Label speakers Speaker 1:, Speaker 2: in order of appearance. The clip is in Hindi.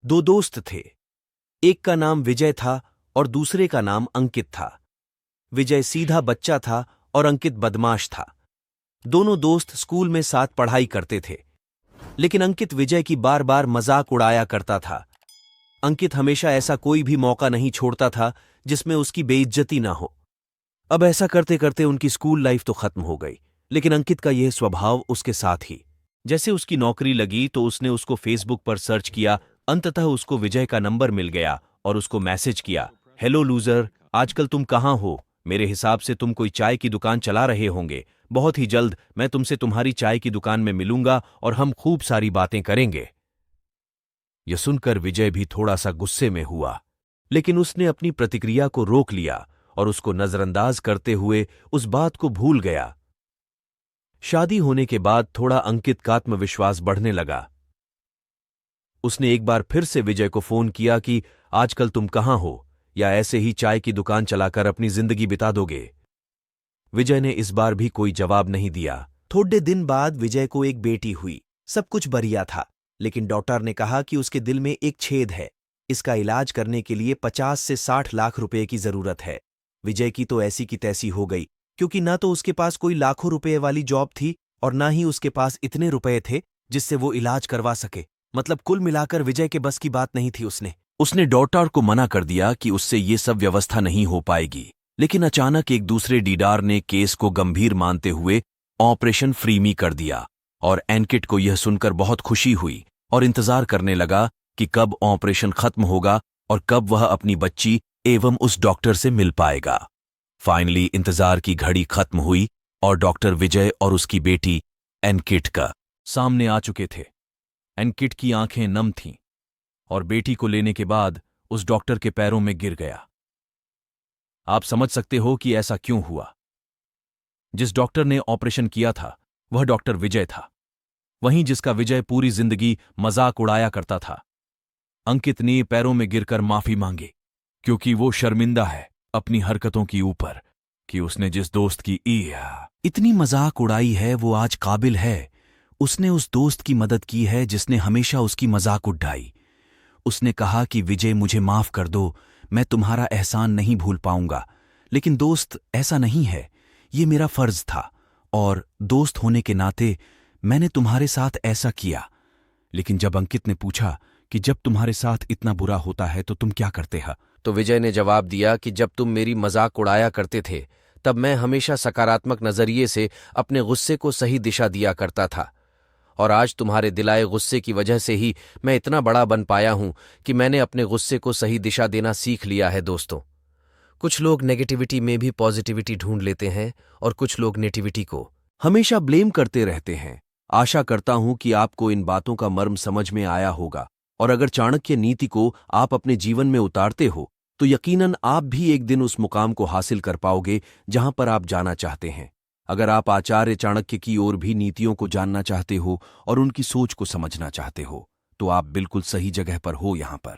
Speaker 1: दो दोस्त थे। एक का नाम विजय था और दूसरे का नाम अंकित था। विजय सीधा बच्चा था और अंकित बदमाश था। दोनों दोस्त स्कूल में साथ पढ़ाई करते थे, लेकिन अंकित विजय की बार बार मजाक उड़ाया करता था। अंकित हमेशा ऐसा कोई भी मौका नहीं छोड़ता था जिसमें उसकी बेइज्जती ना हो। अब ऐसा करते करते उनकी स्कूल लाइफ तो खत्म हो गई, लेकिन अंकित का यह स्वभाव उसके साथ ही। जैसे उसकी नौकरी लगी तो उसने उसको फेसबुक पर सर्च किया। अंततः उसको विजय का नंबर मिल गया और उसको मैसेज किया, हेलो लूजर, आजकल तुम कहाँ हो? मेरे हिसाब से तुम कोई चाय की दुकान चला रहे होंगे। बहुत ही जल्द मैं तुमसे तुम्हारी चाय की दुकान में मिलूंगा और हम खूब सारी बातें करेंगे। यह सुनकर विजय भी थोड़ा सा गुस्से में हुआ, लेकिन उसने अपनी प्रतिक्रिया को रोक लिया और उसको नजरअंदाज करते हुए उस बात को भूल गया। शादी होने के बाद थोड़ा अंकित का आत्मविश्वास बढ़ने लगा। उसने एक बार फिर से विजय को फोन किया कि आजकल तुम कहाँ हो, या ऐसे ही चाय की दुकान चलाकर अपनी जिंदगी बिता दोगे? विजय ने इस बार भी कोई जवाब नहीं दिया। थोड़े दिन बाद विजय को एक बेटी हुई। सब कुछ बढ़िया था, लेकिन डॉक्टर ने कहा कि उसके दिल में एक छेद है। इसका इलाज करने के लिए 50 से 60 लाख रुपए की जरूरत है। विजय की तो ऐसी की तैसी हो गई, क्योंकि ना तो उसके पास कोई लाखों रुपए वाली जॉब थी और ना ही उसके पास इतने रुपए थे जिससे वो इलाज करवा सके। मतलब कुल मिलाकर विजय के बस की बात नहीं थी। उसने डॉक्टर को मना कर दिया कि उससे ये सब व्यवस्था नहीं हो पाएगी। लेकिन अचानक एक दूसरे डीडार ने केस को गंभीर मानते हुए ऑपरेशन फ्री में कर दिया, और एनकिट को यह सुनकर बहुत खुशी हुई और इंतजार करने लगा कि कब ऑपरेशन खत्म होगा और कब वह अपनी बच्ची एवं उस डॉक्टर से मिल पाएगा। फाइनली इंतजार की घड़ी खत्म हुई और डॉक्टर विजय और उसकी बेटी एनकिट का सामने आ चुके थे। एनकिट की आंखें नम थीं और बेटी को लेने के बाद उस डॉक्टर के पैरों में गिर गया। आप समझ सकते हो कि ऐसा क्यों हुआ। जिस डॉक्टर ने ऑपरेशन किया था वह डॉक्टर विजय था, वहीं जिसका विजय पूरी जिंदगी मजाक उड़ाया करता था। अंकित ने पैरों में गिरकर माफी मांगी, क्योंकि वो शर्मिंदा है अपनी हरकतों की ऊपर कि उसने जिस दोस्त की इतनी मजाक उड़ाई है वो आज काबिल है। उसने उस दोस्त की मदद की है जिसने हमेशा उसकी मजाक उड़ाई। उसने कहा कि विजय मुझे माफ कर दो, मैं तुम्हारा एहसान नहीं भूल पाऊंगा। लेकिन दोस्त, ऐसा नहीं है, ये मेरा फर्ज था और दोस्त होने के नाते मैंने तुम्हारे साथ ऐसा किया। लेकिन जब अंकित ने पूछा कि जब तुम्हारे साथ इतना बुरा होता है तो तुम क्या करते हो, तो विजय ने जवाब दिया कि जब तुम मेरी मजाक उड़ाया करते थे तब मैं हमेशा सकारात्मक नजरिए से अपने गुस्से को सही दिशा दिया करता था, और आज तुम्हारे दिलाए गुस्से की वजह से ही मैं इतना बड़ा बन पाया हूं कि मैंने अपने गुस्से को सही दिशा देना सीख लिया है। दोस्तों, कुछ लोग नेगेटिविटी में भी पॉजिटिविटी ढूंढ लेते हैं और कुछ लोग नेगेटिविटी को हमेशा ब्लेम करते रहते हैं। आशा करता हूं कि आपको इन बातों का मर्म समझ में आया होगा, और अगर चाणक्य नीति को आप अपने जीवन में उतारते हो तो यकीनन आप भी एक दिन उस मुकाम को हासिल कर पाओगे जहां पर आप जाना चाहते हैं। अगर आप आचार्य चाणक्य की ओर भी नीतियों को जानना चाहते हो और उनकी सोच को समझना चाहते हो तो आप बिल्कुल सही जगह पर हो। यहां पर